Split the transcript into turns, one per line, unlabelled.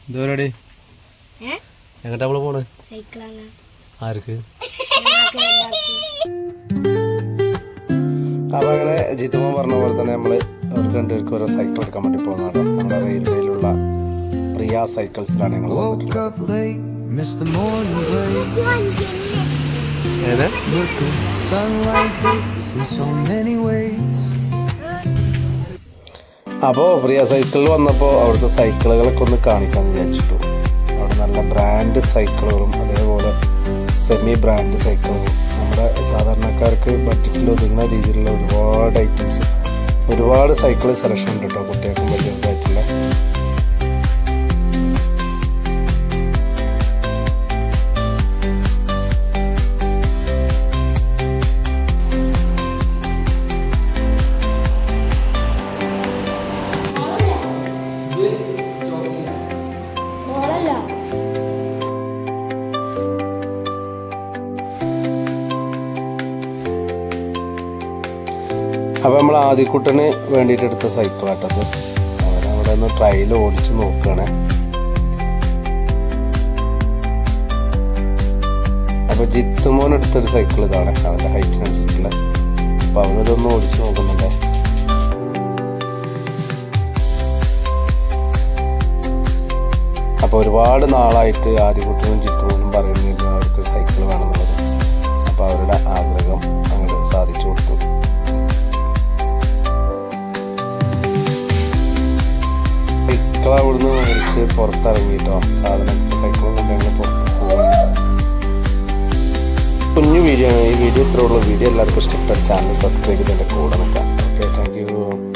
ഇതുവരെ എങ്ങോട്ടാ നമ്മള് പോണ്? ആർക്ക്? അപ്പൊ അങ്ങനെ ജിത്തുമോൻ പറഞ്ഞ പോലെ തന്നെ നമ്മള് അവർക്ക് രണ്ടുപേർക്ക് ഓരോ സൈക്കിൾ എടുക്കാൻ വേണ്ടി പോകുന്നതാണ്. നമ്മുടെ റെയിൽവേയിലുള്ള പ്രിയ സൈക്കിൾസിലാണ് ഞങ്ങൾ അപ്പോൾ പ്രിയ സൈക്കിളിൽ വന്നപ്പോൾ അവിടുത്തെ സൈക്കിളുകളൊക്കെ ഒന്ന് കാണിക്കാമെന്ന് വിചാരിച്ചിട്ടു. അവിടെ നല്ല ബ്രാൻഡ് സൈക്കിളുകളും അതേപോലെ സെമി ബ്രാൻഡ് സൈക്കിളുകളും നമ്മുടെ സാധാരണക്കാർക്ക് ബഡ്ജറ്റിൽ ഒതുങ്ങുന്ന രീതിയിലുള്ള ഒരുപാട് ഐറ്റംസ്, ഒരുപാട് സൈക്കിൾ സെലക്ഷൻ ഉണ്ട് കേട്ടോ, കുട്ടികൾക്കും വലിയവർക്കായിട്ടുള്ള. അപ്പോൾ നമ്മൾ ആദ്യക്കുട്ടന് വേണ്ടിയിട്ട് എടുത്ത സൈക്കിളാട്ടത്. അവനവിടെ ഒന്ന് ട്രയൽ ഓടിച്ച് നോക്കുകയാണ്. അപ്പോൾ ജിത്തുമോൻ എടുത്തൊരു സൈക്കിൾ ഇതാണ്, അവൻ്റെ ഹൈറ്റിനനുസരിച്ചുള്ള. അപ്പോൾ അവനതൊന്ന് ഓടിച്ച് നോക്കുന്നുണ്ട്. അപ്പോൾ ഒരുപാട് നാളായിട്ട് ആദ്യക്കുട്ടനും ജിത്തുമോനും പറയുന്നില്ല അവർക്ക് സൈക്കിൾ വേണമെന്നുള്ളത്. അപ്പോൾ അവരുടെ ആഗ്രഹം അങ്ങോട്ട് സാധിച്ചു കൊടുത്തു. അവിടുന്ന് മേടിച്ച് പുറത്തിറങ്ങിയിട്ടോ, സാധനം സൈക്കിളും കൊണ്ട് ഞങ്ങൾ പുറത്ത് പോകും. കുഞ്ഞു വീഡിയോ ആണ് ഈ വീഡിയോ. ഇത്രയുള്ള വീഡിയോ എല്ലാവർക്കും ഇഷ്ടപ്പെട്ട ചാനൽ സബ്സ്ക്രൈബ് ചെയ്ത് എൻ്റെ കൂടെ നിൽക്കാം. Okay, thank you.